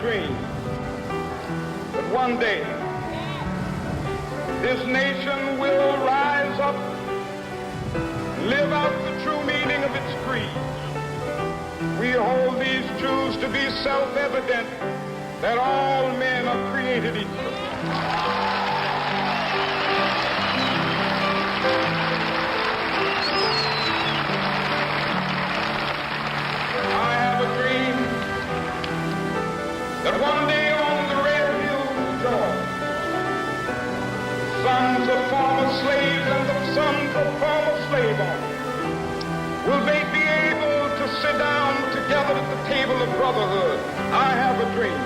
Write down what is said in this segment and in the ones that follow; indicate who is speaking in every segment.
Speaker 1: dream that one day this nation will rise up, live out the true meaning of its creed. We hold these truths to be self-evident, that all men are created equal. I have a dream that one day on the red hills of Georgia, sons of former slaves and the sons of former slave owners will they be able to sit down together at the table of brotherhood. I have a dream.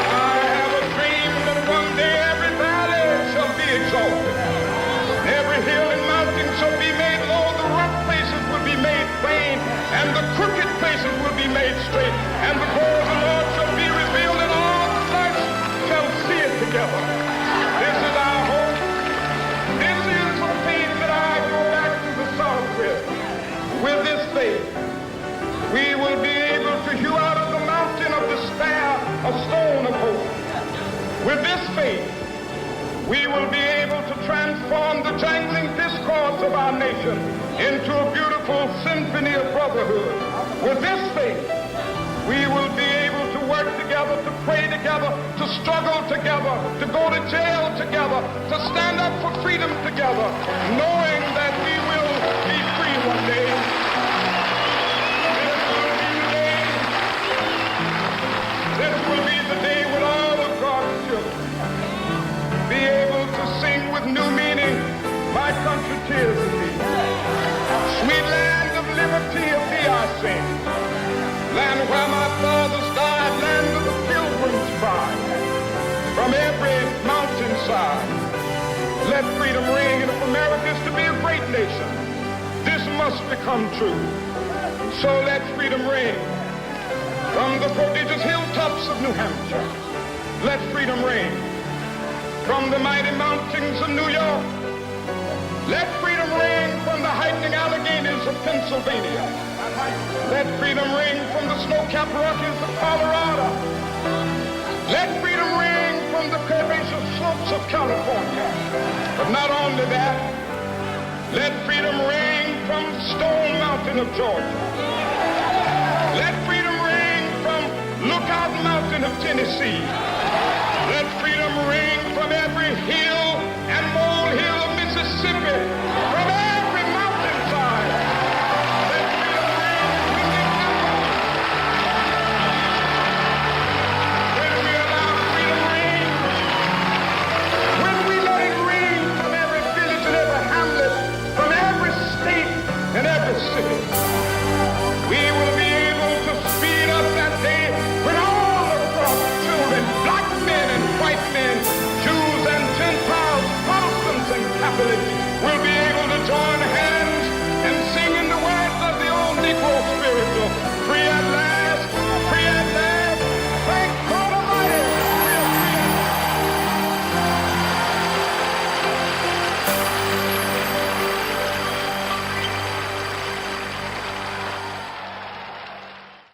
Speaker 1: I have a dream that one day every valley shall be exalted. Every hill and mountain shall be made low. The rough places will be made plain, and the crooked places will be made straight. And the glory of the Lord shall be revealed, and all flesh shall see it together. This is our hope. This is the faith that I go back to the South with. With this faith, we will be able to hew out of the mountain of despair a stone of hope. With this faith, we will be able to transform the jangling discords of our nation into a beautiful symphony of brotherhood. With this faith, we will be able to work together, to pray together, to struggle together, to go to jail together, to stand up for freedom together, knowing that we will be free one day. This will be the day when all of God's children be able to sing with new meaning, my country tears of thee. Sweet land of liberty of thee I sing. Land where my fathers died, land of the pilgrims pride. From every mountainside, let freedom ring. And if America is to be a great nation, this must become true. So let freedom ring. From the prodigious hilltops of New Hampshire, let freedom ring. From the mighty mountains of New York, let freedom ring. From the heightening Alleghenies of Pennsylvania, let freedom ring. From the snow-capped Rockies of Colorado, let freedom ring. From the curvaceous slopes of California. But not only that, let freedom ring from Stone Mountain of Georgia. Let freedom ring from Lookout Mountain of Tennessee. Let freedom ring from every hill and molehill of Mississippi, from every mountainside. Let freedom ring from the capital. When we allow freedom ring, when we let it ring from every village and every hamlet, from every state and every city, we will be able to speed up that day when all of God's children, black men and white men, Jews and Gentiles, Protestants and Catholics, will be able to join hands and sing in the words of the old Negro spiritual, free at last, free at last, thank God Almighty, we are free at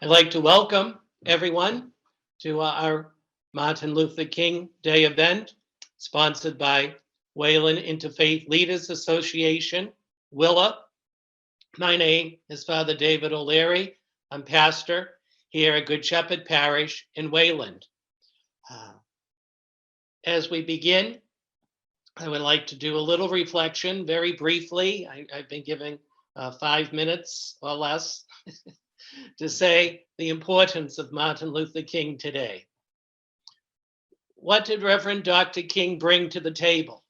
Speaker 2: I'd like to welcome everyone to our Martin Luther King Day event, sponsored by Wayland Interfaith Leaders Association, WILA. My name is Father David O'Leary. I'm pastor here at Good Shepherd Parish in Wayland. As we begin, I would like to do a little reflection very briefly. I've been given 5 minutes or less to say the importance of Martin Luther King today. What did Reverend Dr. King bring to the table?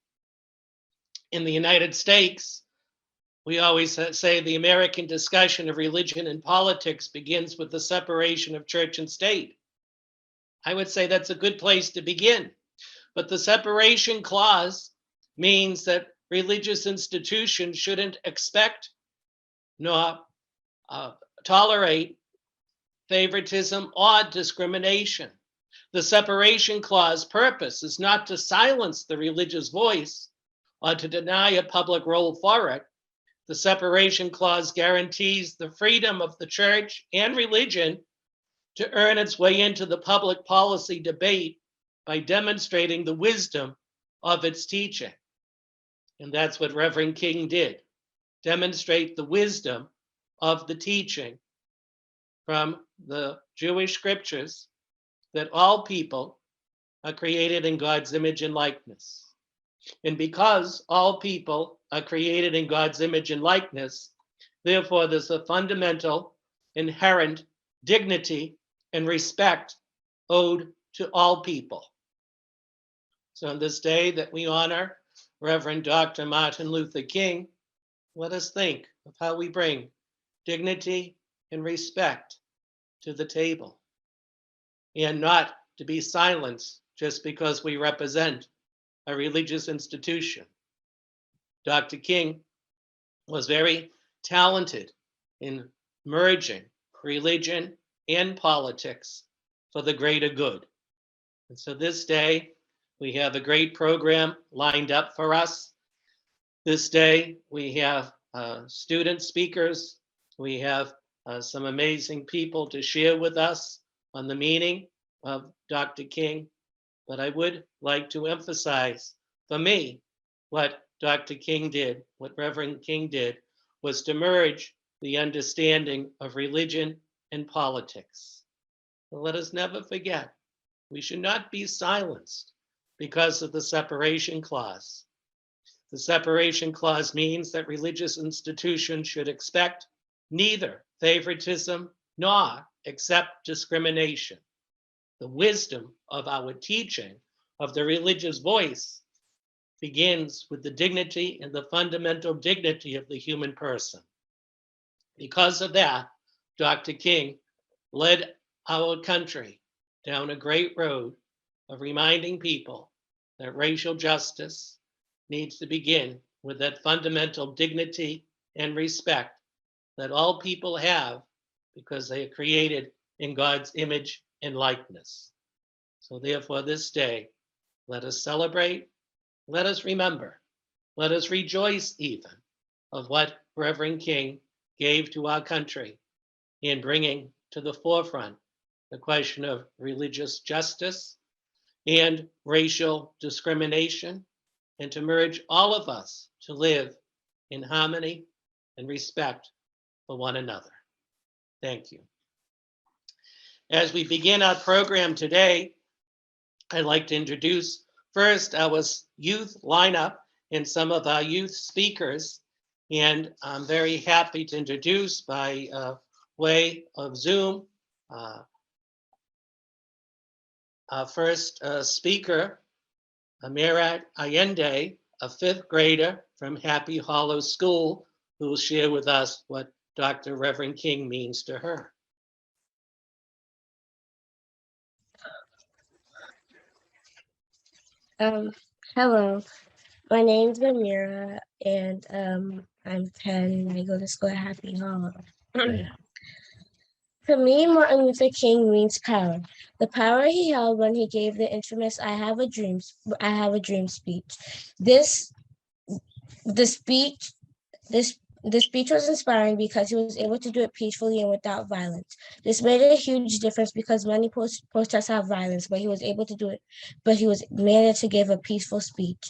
Speaker 2: In the United States, we always say the American discussion of religion and politics begins with the separation of church and state. I would say that's a good place to begin. But the separation clause means that religious institutions shouldn't expect nor tolerate favoritism or discrimination. The separation clause purpose is not to silence the religious voice or to deny a public role for it, The separation clause guarantees the freedom of the church and religion to earn its way into the public policy debate by demonstrating the wisdom of its teaching. And that's what Reverend King did, demonstrate the wisdom of the teaching from the Jewish scriptures that all people are created in God's image and likeness. And because all people are created in God's image and likeness, therefore there's a fundamental, inherent dignity and respect owed to all people. So on this day that we honor Reverend Dr. Martin Luther King, let us think of how we bring dignity and respect to the table, and not to be silenced just because we represent a religious institution. Dr. King was very talented in merging religion and politics for the greater good. And so this day, we have a great program lined up for us. This day, we have student speakers. We have some amazing people to share with us on the meaning of Dr. King. But I would like to emphasize, for me, what Dr. King did, what Reverend King did, was to merge the understanding of religion and politics. But let us never forget, we should not be silenced because of the separation clause. The separation clause means that religious institutions should expect neither favoritism nor accept discrimination. The wisdom of our teaching of the religious voice begins with the dignity and the fundamental dignity of the human person. Because of that, Dr. King led our country down a great road of reminding people that racial justice needs to begin with that fundamental dignity and respect that all people have because they are created in God's image and likeness. So therefore, this day, let us celebrate, let us remember, let us rejoice even of what Reverend King gave to our country in bringing to the forefront the question of religious justice and racial discrimination, and to merge all of us to live in harmony and respect for one another. Thank you. As we begin our program today, I'd like to introduce first our youth lineup and some of our youth speakers. And I'm very happy to introduce by way of Zoom our first speaker, Amirat Allende, a fifth grader from Happy Hollow School, who will share with us what Dr. Reverend King means to her.
Speaker 3: Hello, my name's Amira, and I'm 10, and I go to school at Happy Hollow. For me, Martin Luther King means power. The power he held when he gave the infamous I have a dream speech. The speech was inspiring because he was able to do it peacefully and without violence. This made a huge difference because many protests have violence, but he was able to do it, but he was managed to give a peaceful speech.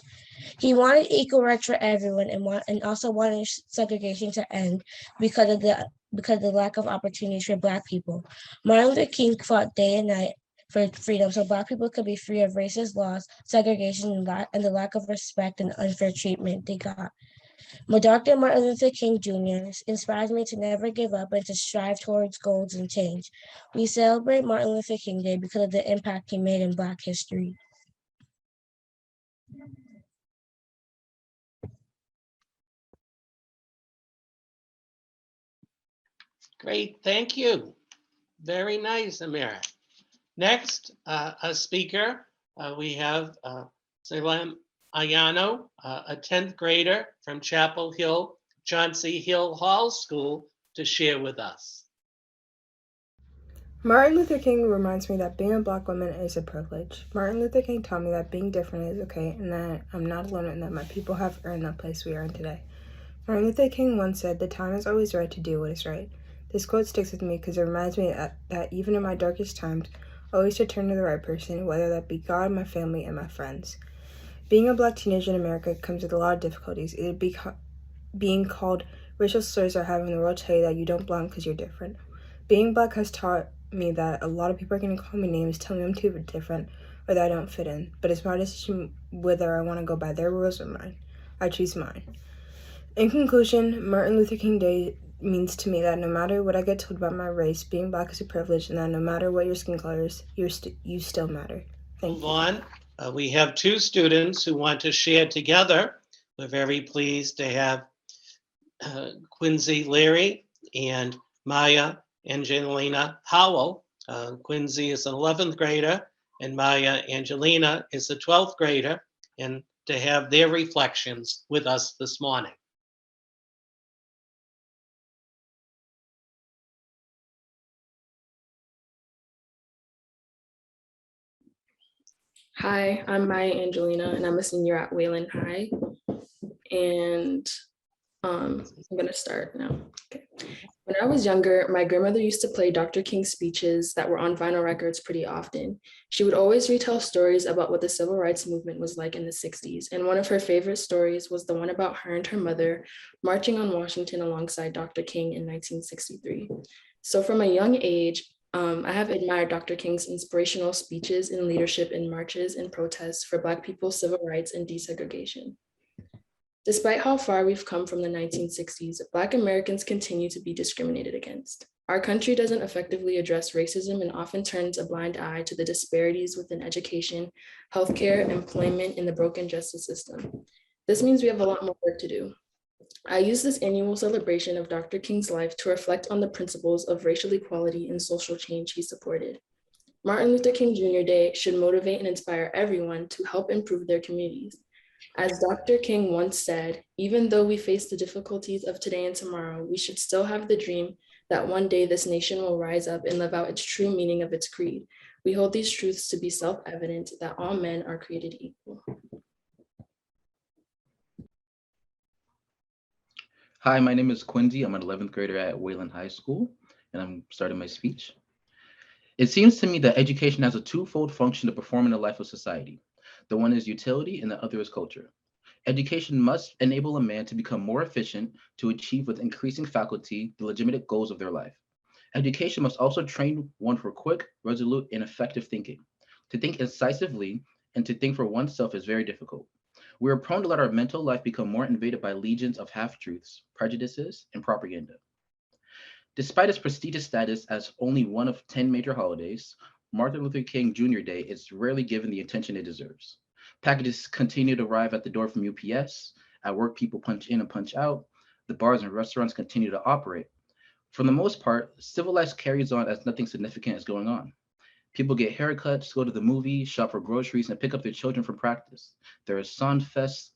Speaker 3: He wanted equal rights for everyone and also wanted segregation to end because of the lack of opportunities for Black people. Martin Luther King fought day and night for freedom so Black people could be free of racist laws, segregation, and the lack of respect and unfair treatment they got. Dr. Martin Luther King Jr. inspires me to never give up and to strive towards goals and change. We celebrate Martin Luther King Day because of the impact he made in Black history.
Speaker 2: Great, thank you. Very nice, Amira. Next, a speaker, we have Salam Ayano, a 10th grader from Chapel Hill, Chauncey Hill Hall School, to share with us.
Speaker 4: Martin Luther King reminds me that being a Black woman is a privilege. Martin Luther King taught me that being different is okay and that I'm not alone and that my people have earned that place we are in today. Martin Luther King once said, "The time is always right to do what is right." This quote sticks with me because it reminds me that even in my darkest times, always to turn to the right person, whether that be God, my family, and my friends. Being a Black teenager in America comes with a lot of difficulties, either being called racial slurs or having the world tell you that you don't belong because you're different. Being Black has taught me that a lot of people are going to call me names, tell me I'm too different, or that I don't fit in, but it's my decision whether I want to go by their rules or mine. I choose mine. In conclusion, Martin Luther King Day means to me that no matter what I get told about my race, being Black is a privilege, and that no matter what your skin color is, you still matter. Thank
Speaker 2: Move
Speaker 4: you.
Speaker 2: on. We have two students who want to share together. We're very pleased to have Quincy Leary and Maya Angelina Howell. Quincy is an 11th grader and Maya Angelina is a 12th grader, and to have their reflections with us this morning.
Speaker 5: Hi, I'm Maya Angelina, and I'm a senior at Wayland High. And I'm gonna start now. Okay. When I was younger, my grandmother used to play Dr. King's speeches that were on vinyl records pretty often. She would always retell stories about what the civil rights movement was like in the 60s. And one of her favorite stories was the one about her and her mother marching on Washington alongside Dr. King in 1963. So from a young age, I have admired Dr. King's inspirational speeches in leadership in marches and protests for Black people's civil rights and desegregation. Despite how far we've come from the 1960s, Black Americans continue to be discriminated against. Our country doesn't effectively address racism and often turns a blind eye to the disparities within education, healthcare, employment, and the broken justice system. This means we have a lot more work to do. I use this annual celebration of Dr. King's life to reflect on the principles of racial equality and social change he supported. Martin Luther King Jr. Day should motivate and inspire everyone to help improve their communities. As Dr. King once said, even though we face the difficulties of today and tomorrow, we should still have the dream that one day this nation will rise up and live out its true meaning of its creed. We hold these truths to be self-evident that all men are created equal.
Speaker 6: Hi, my name is Quincy. I'm an 11th grader at Wayland High School, and I'm starting my speech. It seems to me that education has a twofold function to perform in the life of society. The one is utility and the other is culture. Education must enable a man to become more efficient to achieve with increasing faculty the legitimate goals of their life. Education must also train one for quick, resolute, and effective thinking. To think incisively and to think for oneself is very difficult. We are prone to let our mental life become more invaded by legions of half-truths, prejudices, and propaganda. Despite its prestigious status as only one of 10 major holidays, Martin Luther King Jr. Day is rarely given the attention it deserves. Packages continue to arrive at the door from UPS. At work, people punch in and punch out. The bars and restaurants continue to operate. For the most part, civil life carries on as nothing significant is going on. People get haircuts, go to the movies, shop for groceries, and pick up their children from practice. There are Sunfest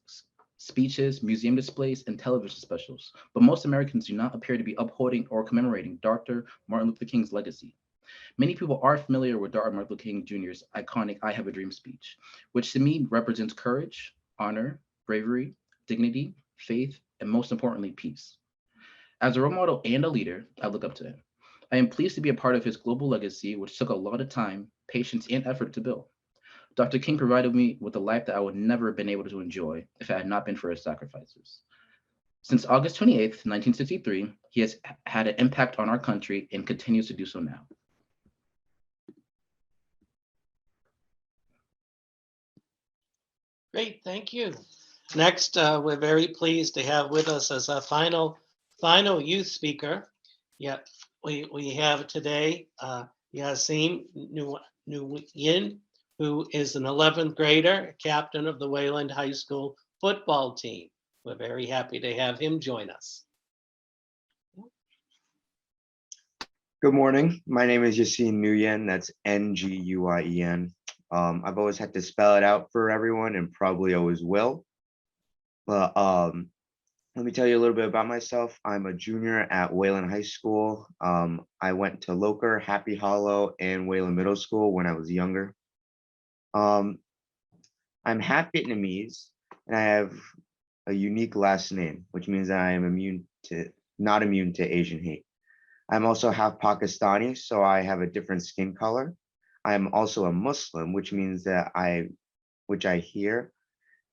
Speaker 6: speeches, museum displays, and television specials, but most Americans do not appear to be upholding or commemorating Dr. Martin Luther King's legacy. Many people are familiar with Dr. Martin Luther King Jr.'s iconic I Have a Dream speech, which to me represents courage, honor, bravery, dignity, faith, and most importantly, peace. As a role model and a leader, I look up to him. I am pleased to be a part of his global legacy, which took a lot of time, patience, and effort to build. Dr. King provided me with a life that I would never have been able to enjoy if it had not been for his sacrifices. Since August 28th, 1963, he has had an impact on our country and continues to do so now.
Speaker 2: Great, thank you. Next, we're very pleased to have with us as our final youth speaker. Yeah, we have today Yasim Nguyen, who is an 11th grader, captain of the Wayland High School football team. We're very happy to have him join us.
Speaker 7: Good morning. My name is Yasin Nguyen. That's Nguyen. I've always had to spell it out for everyone and probably always will. But let me tell you a little bit about myself. I'm a junior at Wayland High School. I went to Loker, Happy Hollow, and Wayland Middle School when I was younger. I'm half Vietnamese, and I have a unique last name, which means that I am not immune to Asian hate. I'm also half Pakistani, so I have a different skin color. I am also a Muslim, which means that which I hear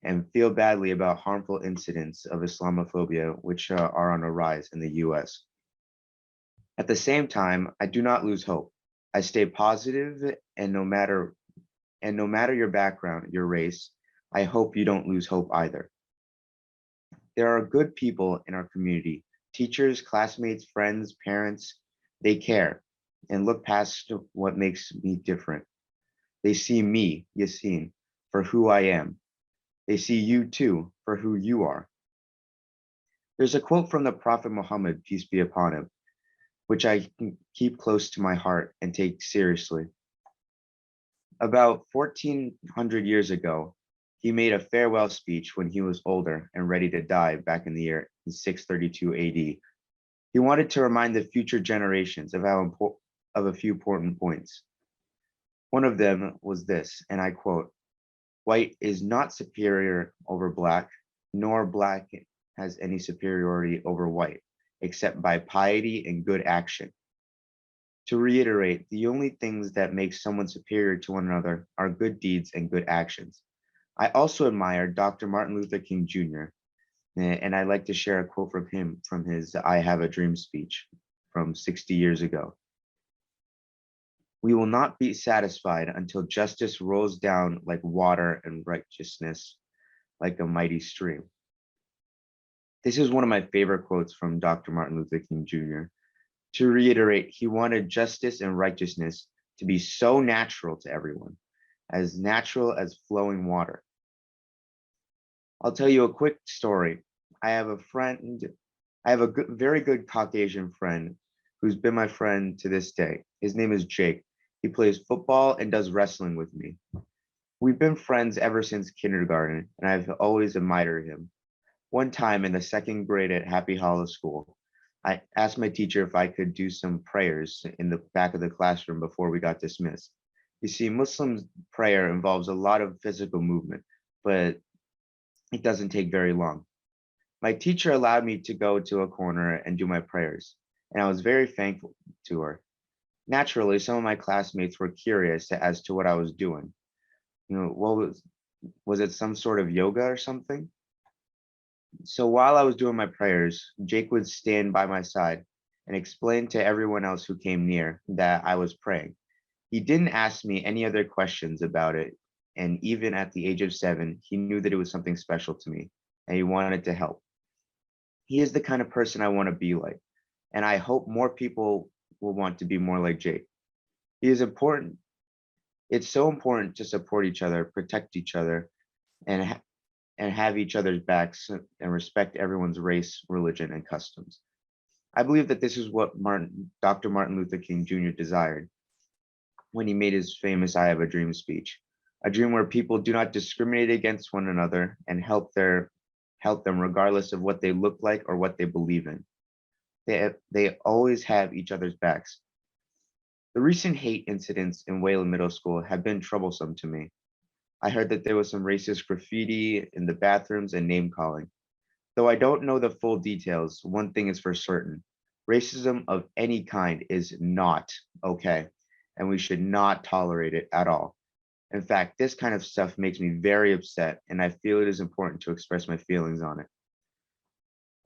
Speaker 7: and feel badly about harmful incidents of Islamophobia, which are on a rise in the US. At the same time, I do not lose hope. I stay positive, and no matter your background, your race, I hope you don't lose hope either. There are good people in our community, teachers, classmates, friends, parents. They care and look past what makes me different. They see me, Yassine, for who I am. They see you too for who you are. There's a quote from the Prophet Muhammad, peace be upon him, which I keep close to my heart and take seriously. About 1400 years ago, he made a farewell speech when he was older and ready to die back in the year 632 AD. He wanted to remind the future generations of a few important points. One of them was this, and I quote, "White is not superior over black, nor black has any superiority over white, except by piety and good action." To reiterate, the only things that make someone superior to one another are good deeds and good actions. I also admire Dr. Martin Luther King Jr., and I'd like to share a quote from him from his I Have a Dream speech from 60 years ago. "We will not be satisfied until justice rolls down like water and righteousness like a mighty stream." This is one of my favorite quotes from Dr. Martin Luther King Jr. To reiterate, he wanted justice and righteousness to be so natural to everyone, as natural as flowing water. I'll tell you a quick story. I have a very good Caucasian friend who's been my friend to this day. His name is Jake. He plays football and does wrestling with me. We've been friends ever since kindergarten, and I've always admired him. One time in the second grade at Happy Hollow School, I asked my teacher if I could do some prayers in the back of the classroom before we got dismissed. You see, Muslim prayer involves a lot of physical movement, but it doesn't take very long. My teacher allowed me to go to a corner and do my prayers, and I was very thankful to her. Naturally, some of my classmates were curious as to what I was doing. What was it some sort of yoga or something? So while I was doing my prayers, Jake would stand by my side and explain to everyone else who came near that I was praying. He didn't ask me any other questions about it, and even at the age of 7, he knew that it was something special to me, and he wanted to help. He is the kind of person I want to be like, and I hope more people will want to be more like Jake. He is important. It's so important to support each other, protect each other, and have each other's backs and respect everyone's race, religion, and customs. I believe that this is what Dr. Martin Luther King Jr. desired when he made his famous I Have a Dream speech, a dream where people do not discriminate against one another and help them regardless of what they look like or what they believe in. They always have each other's backs. The recent hate incidents in Wayland Middle School have been troublesome to me. I heard that there was some racist graffiti in the bathrooms and name calling. Though I don't know the full details, one thing is for certain. Racism of any kind is not okay, and we should not tolerate it at all. In fact, this kind of stuff makes me very upset, and I feel it is important to express my feelings on it.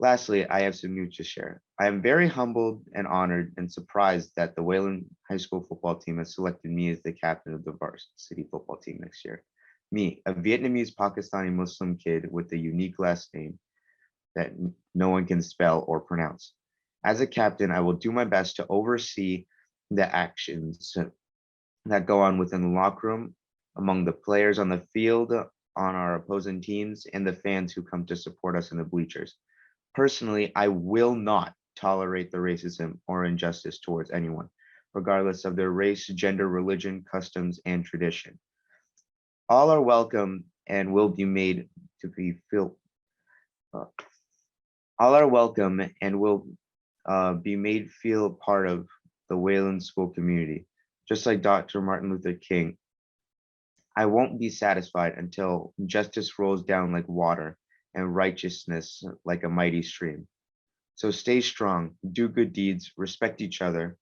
Speaker 7: Lastly, I have some news to share. I am very humbled and honored and surprised that the Wayland High School football team has selected me as the captain of the varsity football team next year. Me, a Vietnamese Pakistani Muslim kid with a unique last name that no one can spell or pronounce. As a captain, I will do my best to oversee the actions that go on within the locker room, among the players on the field, on our opposing teams, and the fans who come to support us in the bleachers. Personally, I will not tolerate the racism or injustice towards anyone, regardless of their race, gender, religion, customs, and tradition. All are welcome and will be made to feel. All are welcome and will be made feel part of the Wayland school community, just like Dr. Martin Luther King. I won't be satisfied until justice rolls down like water and righteousness like a mighty stream. So stay strong, do good deeds, respect each other,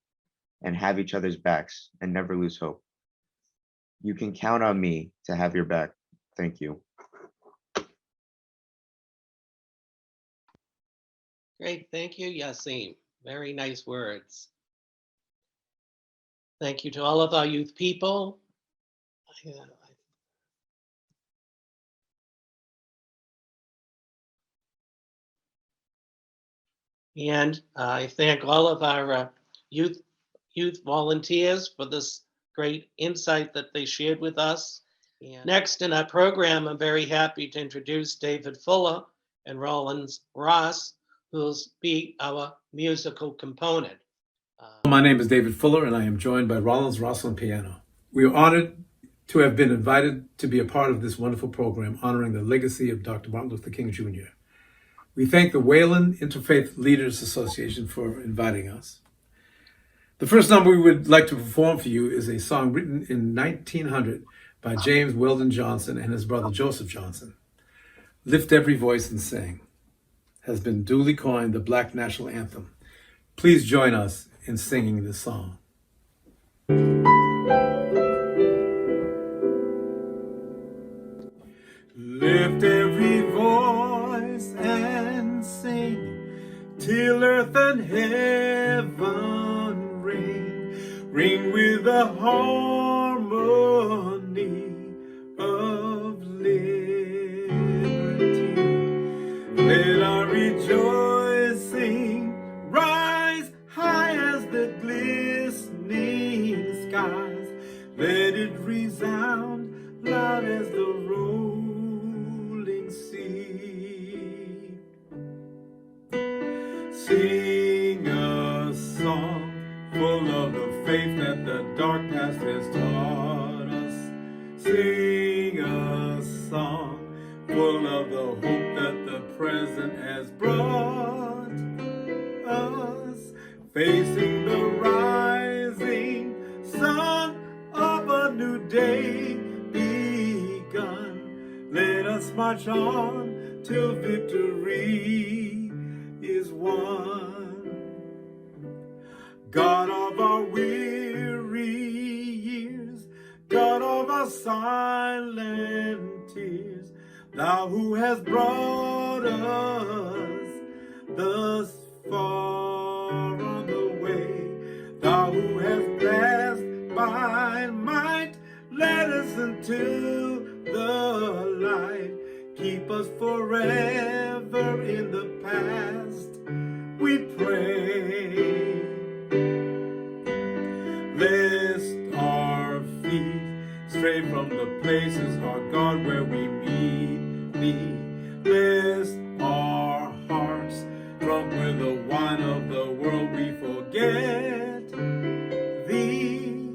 Speaker 7: and have each other's backs, and never lose hope. You can count on me to have your back. Thank you.
Speaker 2: Great, thank you, Yassine. Very nice words. Thank you to all of our youth people. And I thank all of our youth volunteers for this great insight that they shared with us. And next in our program, I'm very happy to introduce David Fuller and Rollins Ross, who'll be our musical component.
Speaker 8: My name is David Fuller, and I am joined by Rollins Ross on piano. We are honored to have been invited to be a part of this wonderful program honoring the legacy of Dr. Martin Luther King Jr. We thank the Wayland Interfaith Leaders Association for inviting us. The first number we would like to perform for you is a song written in 1900 by James Weldon Johnson and his brother Joseph Johnson. Lift Every Voice and Sing has been duly coined the Black National Anthem. Please join us in singing this song. Lift every voice and sing till earth and heaven ring with the harmony of liberty. Let our rejoicing rise high as the glistening skies. Let it resound loud as the rolling sea. Sing a song full of the faith that the dark past has taught us. Sing a song full of the hope that the present has brought us. Facing the rising sun of a new day begun. Let us march on till victory is won. God of our weary years, God of our silent tears, Thou who hast brought us thus far on the way, Thou who hast passed by might, let us into the light. Keep us forever in the past, we pray. Lest our feet stray from the places, our God, where we meet Thee. Lest our hearts, drunk with the wine of the world, we forget Thee.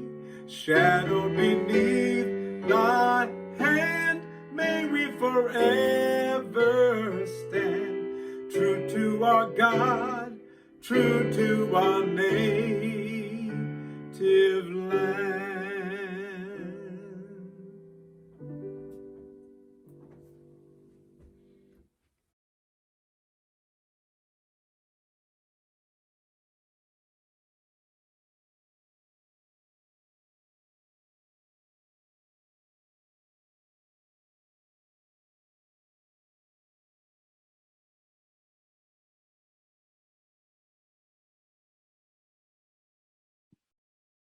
Speaker 8: Shadowed beneath Thy hand, may we forever stand, true to our God, true to our native land.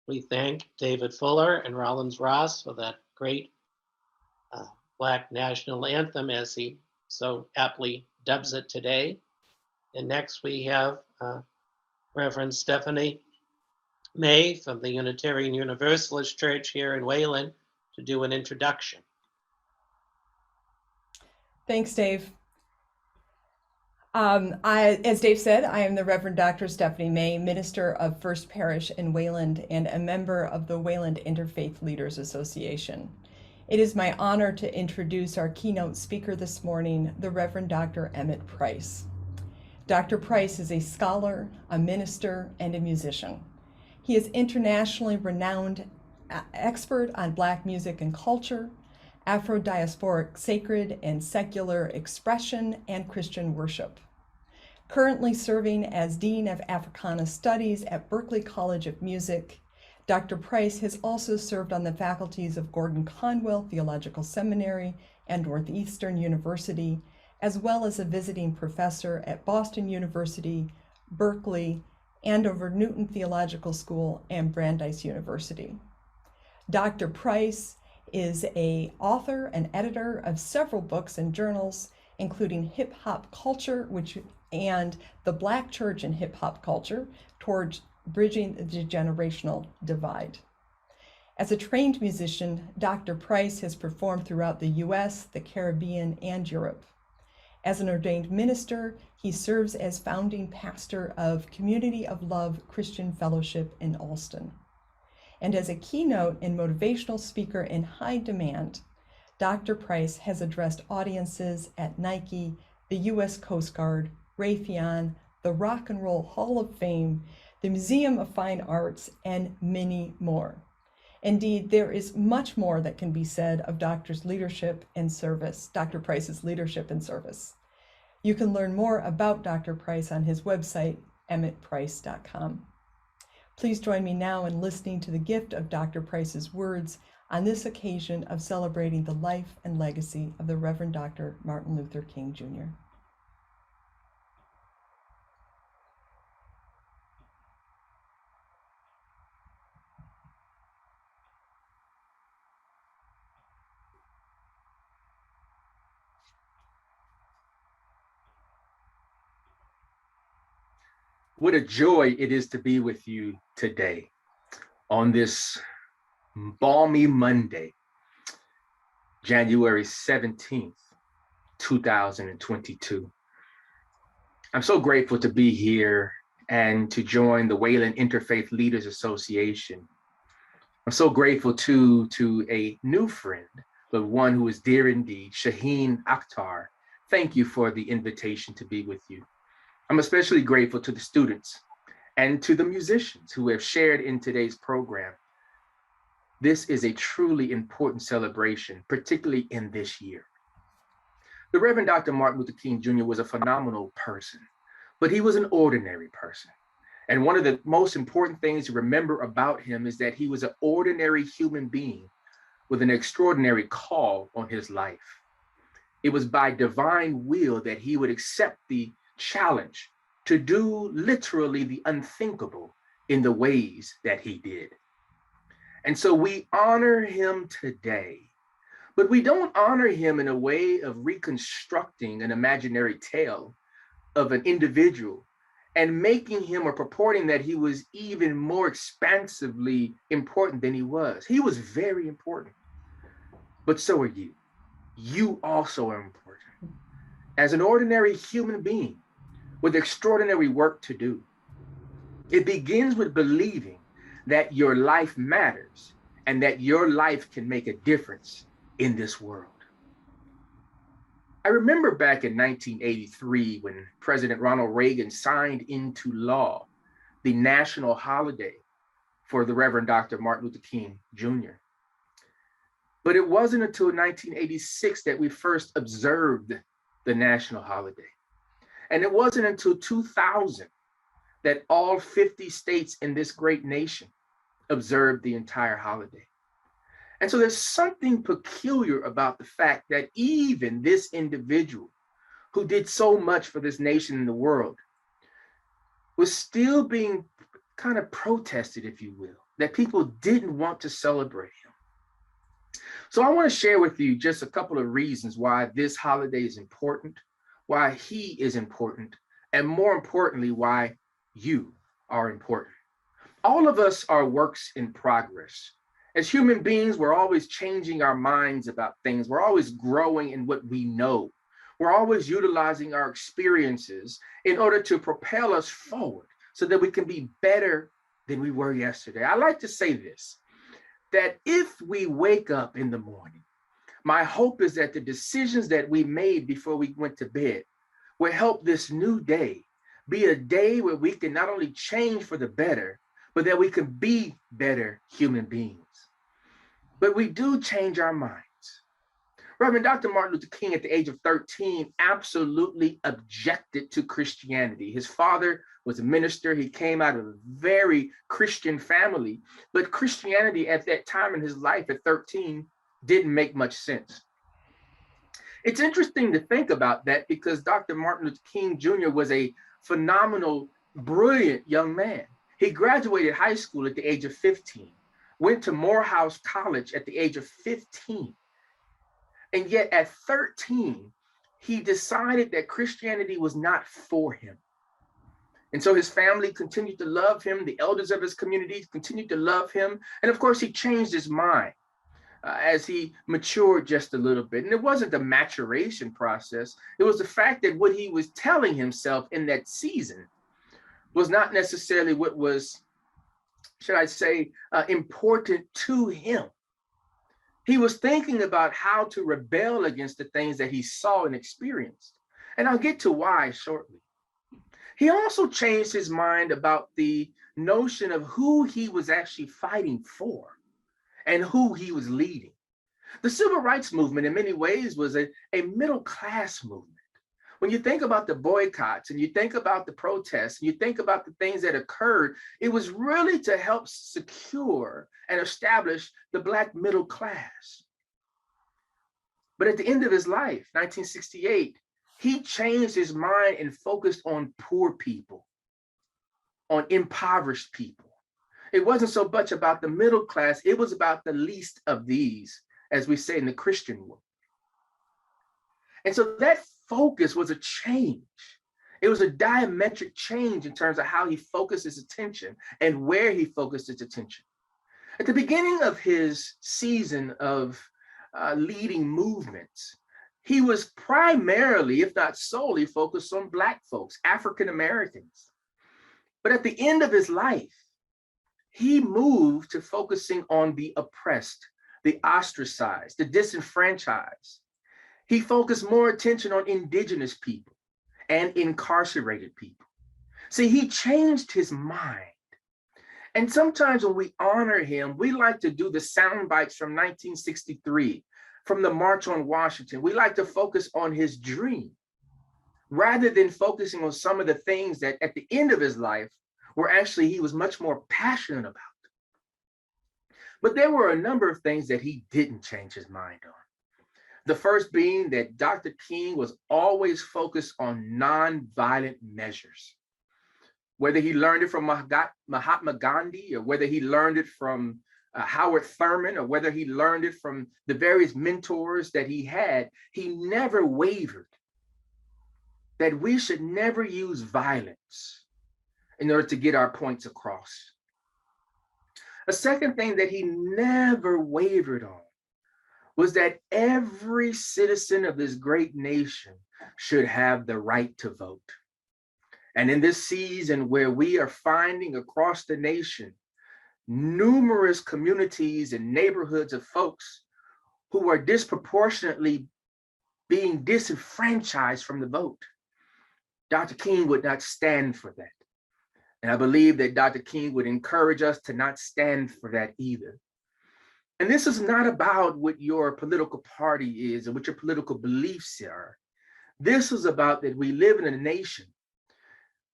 Speaker 2: We thank David Fuller and Rollins Ross for that great Black National Anthem, as he so aptly dubs it today. And next we have Reverend Stephanie May from the Unitarian Universalist Church here in Wayland to do an introduction.
Speaker 9: Thanks, Dave. As Dave said, I am the Reverend Dr. Stephanie May, minister of First Parish in Wayland and a member of the Wayland Interfaith Leaders Association. It is my honor to introduce our keynote speaker this morning, the Reverend Dr. Emmett Price. Dr. Price is a scholar, a minister, and a musician. He is internationally renowned expert on Black music and culture, Afro-diasporic sacred and secular expression, and Christian worship. Currently serving as Dean of Africana Studies at Berklee College of Music, Dr. Price has also served on the faculties of Gordon Conwell Theological Seminary and Northeastern University, as well as a visiting professor at Boston University, Berkeley, Andover Newton Theological School, and Brandeis University. Dr. Price is an author and editor of several books and journals, including Hip Hop Culture, and The Black Church and Hip Hop Culture, Towards Bridging the Generational Divide. As a trained musician, Dr. Price has performed throughout the US, the Caribbean, and Europe. As an ordained minister, he serves as founding pastor of Community of Love Christian Fellowship in Alston. And as a keynote and motivational speaker in high demand, Dr. Price has addressed audiences at Nike, the US Coast Guard, Raytheon, the Rock and Roll Hall of Fame, the Museum of Fine Arts, and many more. Indeed, there is much more that can be said of Dr. Price's leadership and service. You can learn more about Dr. Price on his website, emmettprice.com. Please join me now in listening to the gift of Dr. Price's words on this occasion of celebrating the life and legacy of the Reverend Dr. Martin Luther King, Jr.
Speaker 10: What a joy it is to be with you today on this balmy Monday, January 17th, 2022. I'm so grateful to be here and to join the Wayland Interfaith Leaders Association. I'm so grateful to a new friend, but one who is dear indeed, Shaheen Akhtar. Thank you for the invitation to be with you. I'm especially grateful to the students and to the musicians who have shared in today's program. This is a truly important celebration, particularly in this year. The Reverend Dr. Martin Luther King Jr. was a phenomenal person, but he was an ordinary person. And one of the most important things to remember about him is that he was an ordinary human being with an extraordinary call on his life. It was by divine will that he would accept the challenge to do literally the unthinkable in the ways that he did. And so we honor him today, but we don't honor him in a way of reconstructing an imaginary tale of an individual and making him or purporting that he was even more expansively important than he was. He was very important, but so are you. You also are important. As an ordinary human being, with extraordinary work to do. It begins with believing that your life matters and that your life can make a difference in this world. I remember back in 1983 when President Ronald Reagan signed into law the national holiday for the Reverend Dr. Martin Luther King Jr. But it wasn't until 1986 that we first observed the national holiday. And it wasn't until 2000 that all 50 states in this great nation observed the entire holiday. And so there's something peculiar about the fact that even this individual who did so much for this nation and the world was still being kind of protested, if you will, that people didn't want to celebrate him. So I want to share with you just a couple of reasons why this holiday is important, why he is important, and more importantly, why you are important. All of us are works in progress. As human beings, we're always changing our minds about things. We're always growing in what we know. We're always utilizing our experiences in order to propel us forward so that we can be better than we were yesterday. I like to say this, that if we wake up in the morning, my hope is that the decisions that we made before we went to bed will help this new day be a day where we can not only change for the better, but that we can be better human beings. But we do change our minds. Reverend Dr. Martin Luther King, at the age of 13, absolutely objected to Christianity. His father was a minister. He came out of a very Christian family, but Christianity at that time in his life at 13 didn't make much sense. It's interesting to think about that because Dr. Martin Luther King Jr. was a phenomenal, brilliant young man. He graduated high school at the age of 15, went to Morehouse College at the age of 15. And yet at 13, he decided that Christianity was not for him. And so his family continued to love him. The elders of his community continued to love him. And of course, he changed his mind as he matured just a little bit. And it wasn't the maturation process. It was the fact that what he was telling himself in that season was not necessarily what was, should I say, important to him. He was thinking about how to rebel against the things that he saw and experienced. And I'll get to why shortly. He also changed his mind about the notion of who he was actually fighting for and who he was leading. The civil rights movement in many ways was a middle class movement. When you think about the boycotts and you think about the protests and you think about the things that occurred, it was really to help secure and establish the Black middle class. But at the end of his life, 1968, he changed his mind and focused on poor people, on impoverished people. It wasn't so much about the middle class, it was about the least of these, as we say in the Christian world. And so that focus was a change. It was a diametric change in terms of how he focused his attention and where he focused his attention. At the beginning of his season of leading movements, he was primarily, if not solely, focused on Black folks, African Americans. But at the end of his life, he moved to focusing on the oppressed, the ostracized, the disenfranchised. He focused more attention on indigenous people and incarcerated people. See, he changed his mind. And sometimes when we honor him, we like to do the sound bites from 1963, from the March on Washington. We like to focus on his dream rather than focusing on some of the things that at the end of his life were actually he was much more passionate about. But there were a number of things that he didn't change his mind on. The first being that Dr. King was always focused on nonviolent measures. Whether he learned it from Mahatma Gandhi, or whether he learned it from Howard Thurman, or whether he learned it from the various mentors that he had, he never wavered that we should never use violence in order to get our points across. A second thing that he never wavered on was that every citizen of this great nation should have the right to vote. And in this season where we are finding across the nation numerous communities and neighborhoods of folks who are disproportionately being disenfranchised from the vote, Dr. King would not stand for that. And I believe that Dr. King would encourage us to not stand for that either. And this is not about what your political party is and what your political beliefs are. This is about that we live in a nation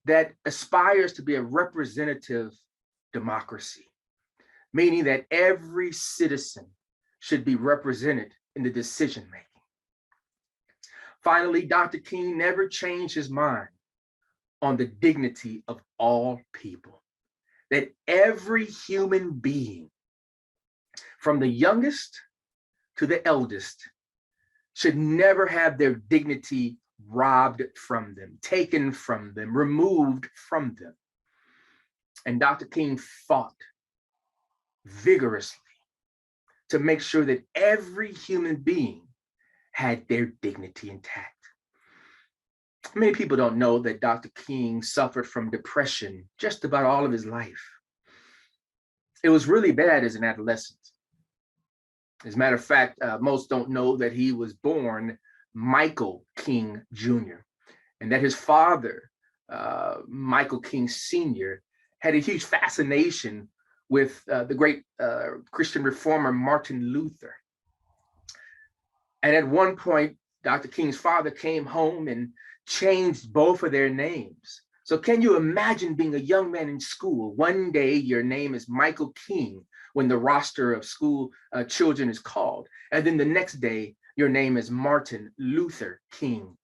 Speaker 10: that aspires to be a representative democracy, meaning that every citizen should be represented in the decision making. Finally, Dr. King never changed his mind on the dignity of all people, that every human being, from the youngest to the eldest, should never have their dignity robbed from them, taken from them, removed from them. And Dr. King fought vigorously to make sure that every human being had their dignity intact. Many people don't know that Dr. King suffered from depression just about all of his life. It was really bad as an adolescent. As a matter of fact, most don't know that he was born Michael King Jr., and that his father, Michael King Sr., had a huge fascination with the great Christian reformer Martin Luther. And at one point, Dr. King's father came home and changed both of their names. So can you imagine being a young man in school? One day your name is Michael King when the roster of school children is called. And then the next day, your name is Martin Luther King.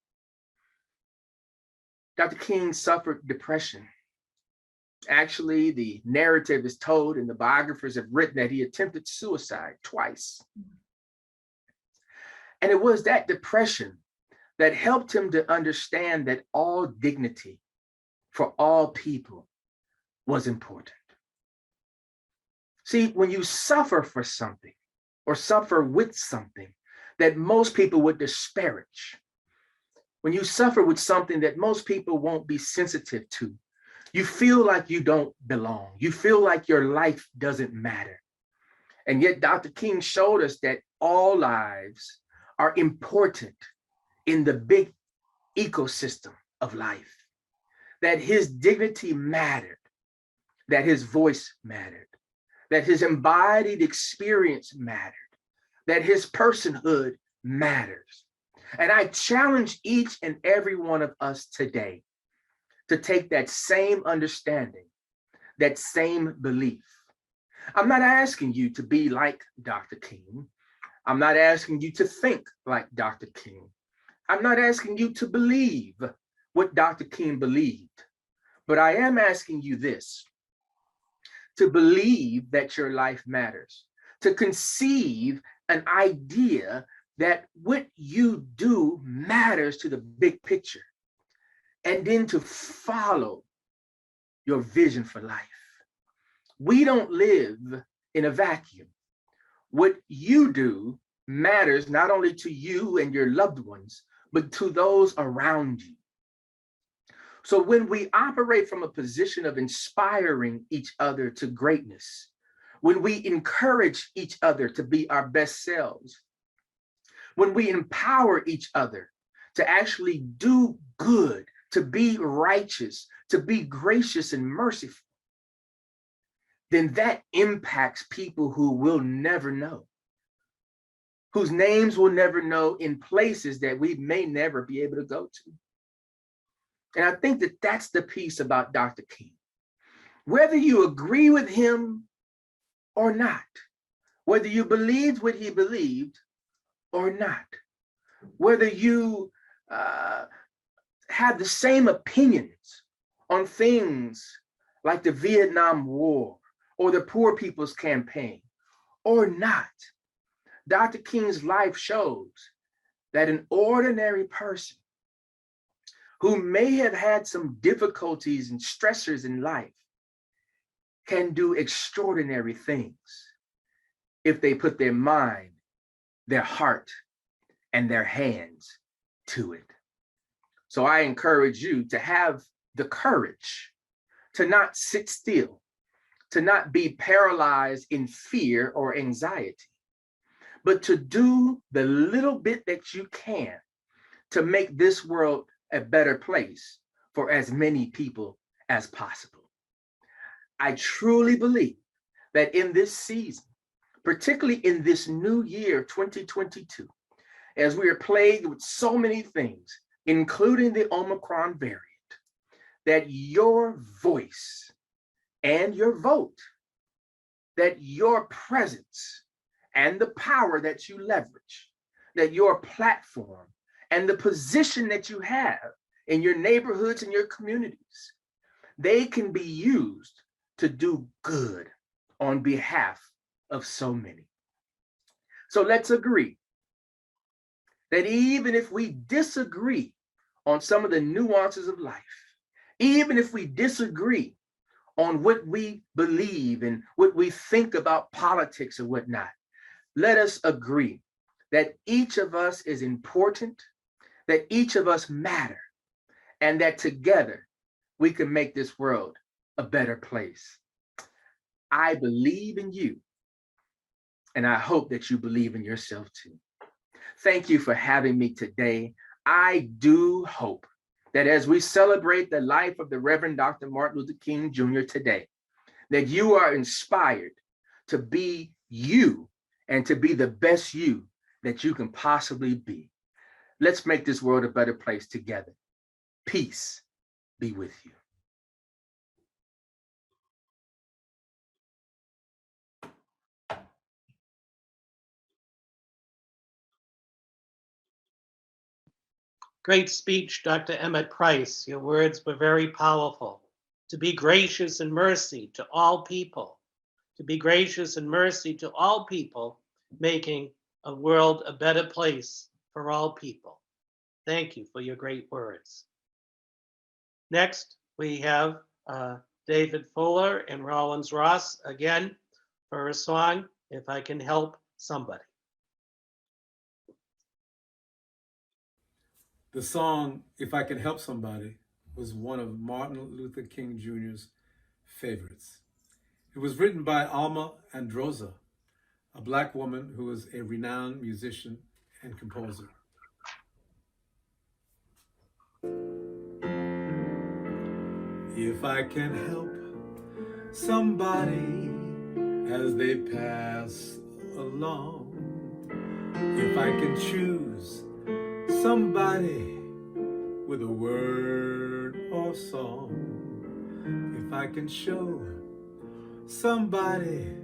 Speaker 10: Dr. King suffered depression. Actually, the narrative is told and the biographers have written that he attempted suicide twice. And it was that depression that helped him to understand that all dignity for all people was important. See, when you suffer for something or suffer with something that most people would disparage, when you suffer with something that most people won't be sensitive to, you feel like you don't belong. You feel like your life doesn't matter. And yet Dr. King showed us that all lives are important in the big ecosystem of life, that his dignity mattered, that his voice mattered, that his embodied experience mattered, that his personhood matters. And I challenge each and every one of us today to take that same understanding, that same belief. I'm not asking you to be like Dr. King. I'm not asking you to think like Dr. King. I'm not asking you to believe what Dr. King believed, but I am asking you this: to believe that your life matters, to conceive an idea that what you do matters to the big picture, and then to follow your vision for life. We don't live in a vacuum. What you do matters not only to you and your loved ones, but to those around you. So when we operate from a position of inspiring each other to greatness, when we encourage each other to be our best selves, when we empower each other to actually do good, to be righteous, to be gracious and merciful, then that impacts people who will never know, whose names we'll never know, in places that we may never be able to go to. And I think that that's the piece about Dr. King. Whether you agree with him or not, whether you believed what he believed or not, whether you have the same opinions on things like the Vietnam War or the Poor People's Campaign or not, Dr. King's life shows that an ordinary person who may have had some difficulties and stressors in life can do extraordinary things if they put their mind, their heart, and their hands to it. So I encourage you to have the courage to not sit still, to not be paralyzed in fear or anxiety, but to do the little bit that you can to make this world a better place for as many people as possible. I truly believe that in this season, particularly in this new year, 2022, as we are plagued with so many things, including the Omicron variant, that your voice and your vote, that your presence and the power that you leverage, that your platform and the position that you have in your neighborhoods and your communities, they can be used to do good on behalf of so many. So let's agree that even if we disagree on some of the nuances of life, even if we disagree on what we believe and what we think about politics or whatnot, let us agree that each of us is important, that each of us matter, and that together we can make this world a better place. I believe in you, and I hope that you believe in yourself too. Thank you for having me today. I do hope that as we celebrate the life of the Reverend Dr. Martin Luther King Jr. today, that you are inspired to be you and to be the best you that you can possibly be. Let's make this world a better place together. Peace be with you.
Speaker 2: Great speech, Dr. Emmett Price. Your words were very powerful. To be gracious and mercy to all people. To be gracious and mercy to all people, making a world a better place for all people. Thank you for your great words. Next, we have David Fuller and Rollins Ross again for a song, If I Can Help Somebody.
Speaker 8: The song, If I Can Help Somebody, was one of Martin Luther King Jr.'s favorites. It was written by Alma Androza, a Black woman who was a renowned musician and composer. If I can help somebody as they pass along, if I can choose somebody with a word or song, if I can show somebody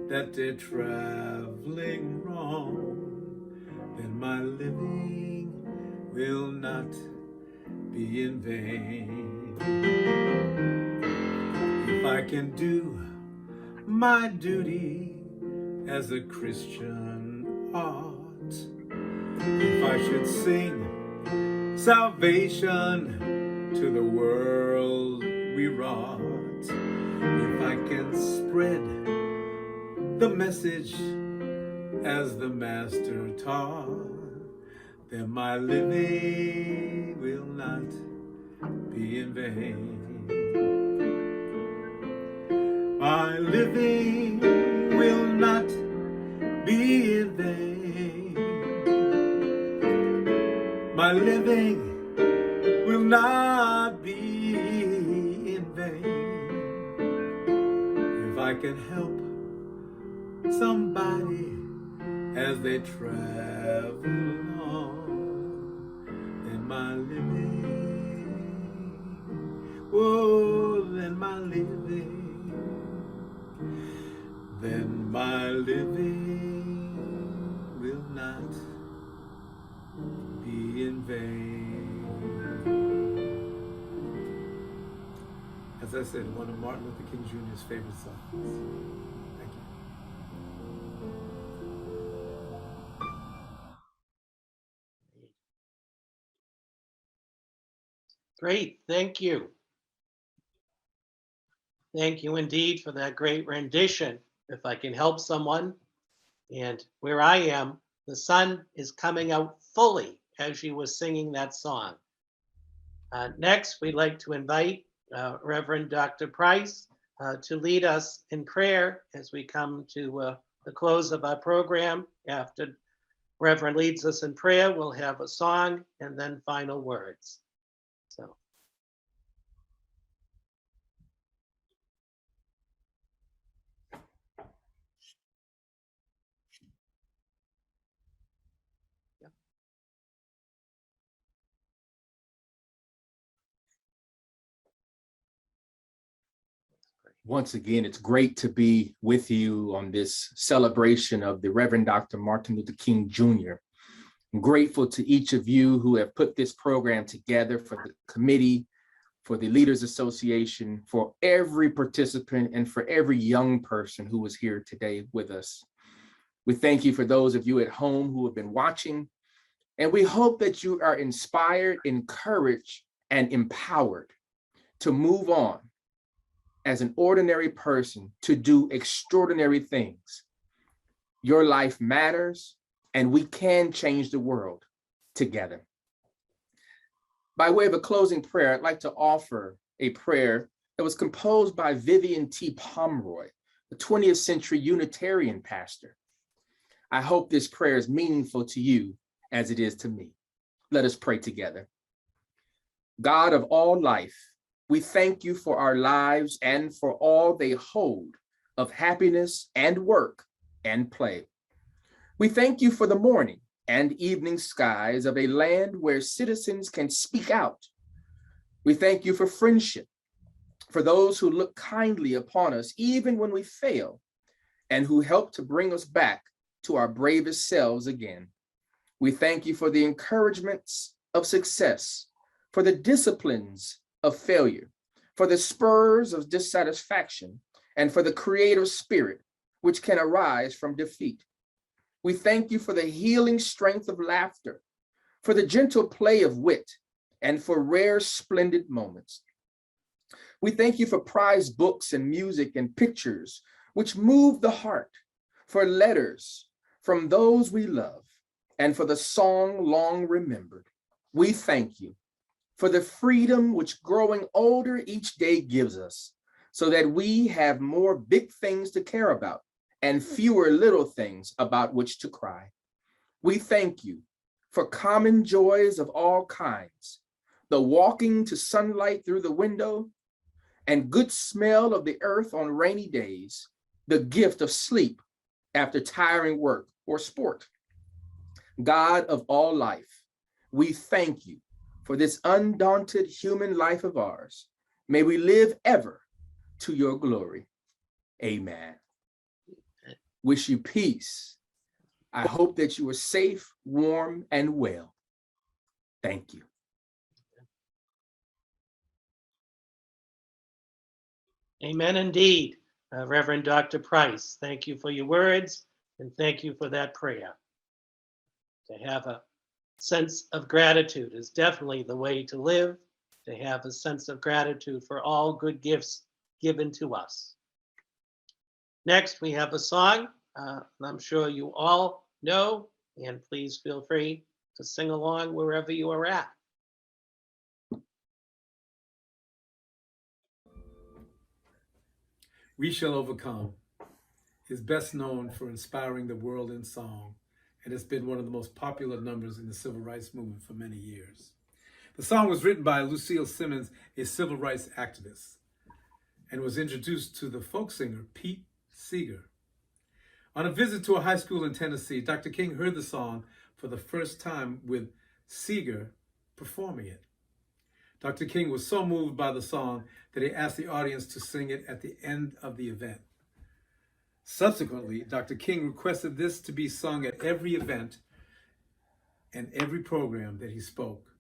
Speaker 8: that they're traveling wrong, then my living will not be in vain. If I can do my duty as a Christian ought, if I should sing salvation to the world we wrought, if I can spread the message as the Master taught, then my living will not be in vain. My living will not be in vain. My living will not be in vain. If I can help somebody as they travel along, then my living, oh, then my living will not be in vain. As I said, one of Martin Luther King Jr.'s favorite songs. Thank you.
Speaker 2: Great, thank you. Thank you indeed for that great rendition. If I can help someone, and where I am, the sun is coming out fully as you were singing that song. Next, we'd like to invite Reverend Dr. Price to lead us in prayer as we come to the close of our program. After Reverend leads us in prayer, we'll have a song and then final words. So.
Speaker 10: Once again, it's great to be with you on this celebration of the Reverend Dr. Martin Luther King Jr. I'm grateful to each of you who have put this program together, for the committee, for the Leaders Association, for every participant, and for every young person who was here today with us. We thank you for those of you at home who have been watching, and we hope that you are inspired, encouraged, and empowered to move on as an ordinary person to do extraordinary things. Your life matters, and we can change the world together. By way of a closing prayer, I'd like to offer a prayer that was composed by Vivian T. Pomeroy, a 20th century Unitarian pastor. I hope this prayer is meaningful to you as it is to me. Let us pray together. God of all life, we thank you for our lives and for all they hold of happiness and work and play. We thank you for the morning and evening skies of a land where citizens can speak out. We thank you for friendship, for those who look kindly upon us even when we fail, and who help to bring us back to our bravest selves again. We thank you for the encouragements of success, for the disciplines of failure, for the spurs of dissatisfaction, and for the creative spirit which can arise from defeat. We thank you for the healing strength of laughter, for the gentle play of wit, and for rare, splendid moments. We thank you for prized books and music and pictures which move the heart, for letters from those we love, and for the song long remembered. We thank you for the freedom which growing older each day gives us, so that we have more big things to care about and fewer little things about which to cry. We thank you for common joys of all kinds, the walking to sunlight through the window, and good smell of the earth on rainy days, the gift of sleep after tiring work or sport. God of all life, we thank you for this undaunted human life of ours. May we live ever to your glory. Amen. Wish you peace. I hope that you are safe, warm, and well. Thank you.
Speaker 2: Amen indeed, Reverend Dr. Price. Thank you for your words, and thank you for that prayer. To have a sense of gratitude is definitely the way to live, to have a sense of gratitude for all good gifts given to us. Next, we have a song I'm sure you all know, and please feel free to sing along wherever you are at.
Speaker 8: We Shall Overcome is best known for inspiring the world in song, and it's been one of the most popular numbers in the civil rights movement for many years. The song was written by Lucille Simmons, a civil rights activist, and was introduced to the folk singer Pete Seeger. On a visit to a high school in Tennessee, Dr. King heard the song for the first time with Seeger performing it. Dr. King was so moved by the song that he asked the audience to sing it at the end of the event. Subsequently, Dr. King requested this to be sung at every event and every program that he spoke.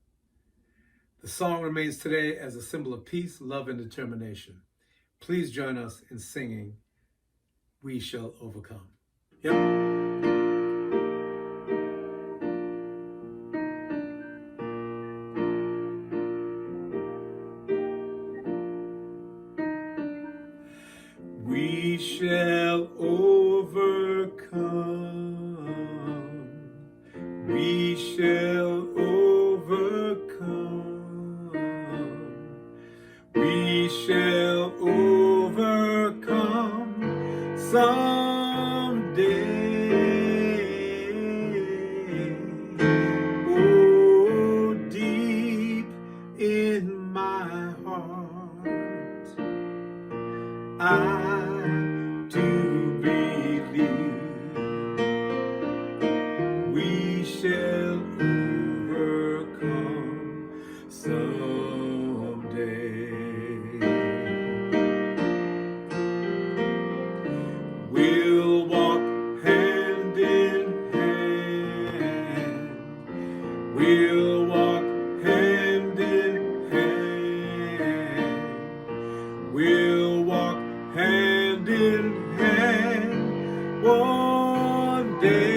Speaker 8: The song remains today as a symbol of peace, love, and determination. Please join us in singing We Shall Overcome. Yep. We shall overcome. We shall overcome. We shall overcome someday. Oh, deep in my heart, I do believe we shall overcome someday. We'll walk hand in hand. We'll walk hand in hand. We'll walk hand in hand one day.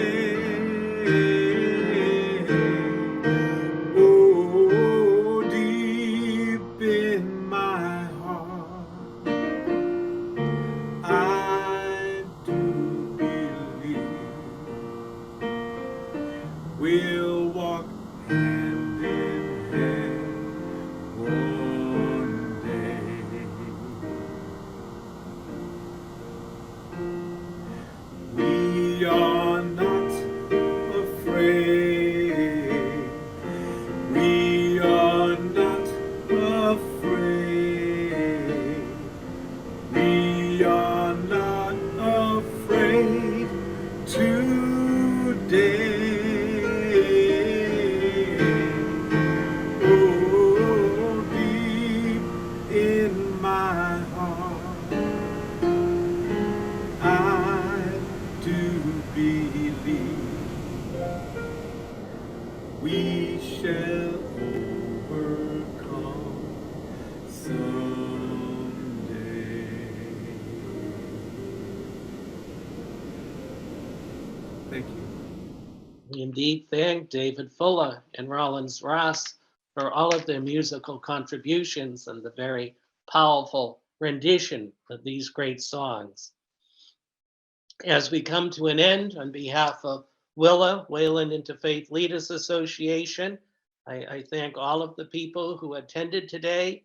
Speaker 8: Oh, deep in my heart, I do believe we'll walk hand in hand one day. We are not afraid. We are not afraid. We are not afraid today. Thank you.
Speaker 2: We indeed thank David Fuller and Rollins Ross for all of their musical contributions and the very powerful rendition of these great songs. As we come to an end, on behalf of WILA, Wayland Interfaith Leaders Association, I thank all of the people who attended today,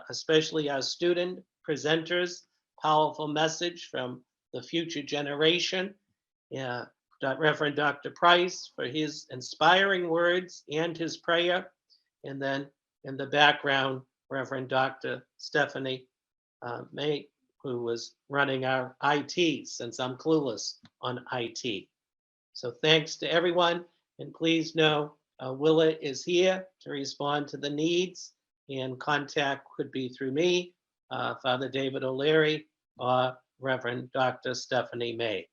Speaker 2: especially our student presenters, powerful message from the future generation. Reverend Dr. Price for his inspiring words and his prayer. And then in the background, Reverend Dr. Stephanie May, who was running our IT, since I'm clueless on IT. So thanks to everyone, and please know WILA is here to respond to the needs, and contact could be through me, Father David O'Leary, or Reverend Dr. Stephanie May.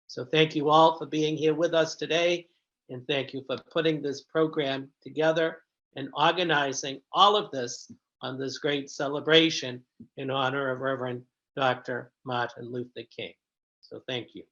Speaker 2: So thank you all for being here with us today, and thank you for putting this program together and organizing all of this on this great celebration in honor of Reverend Dr. Martin Luther King. So thank you.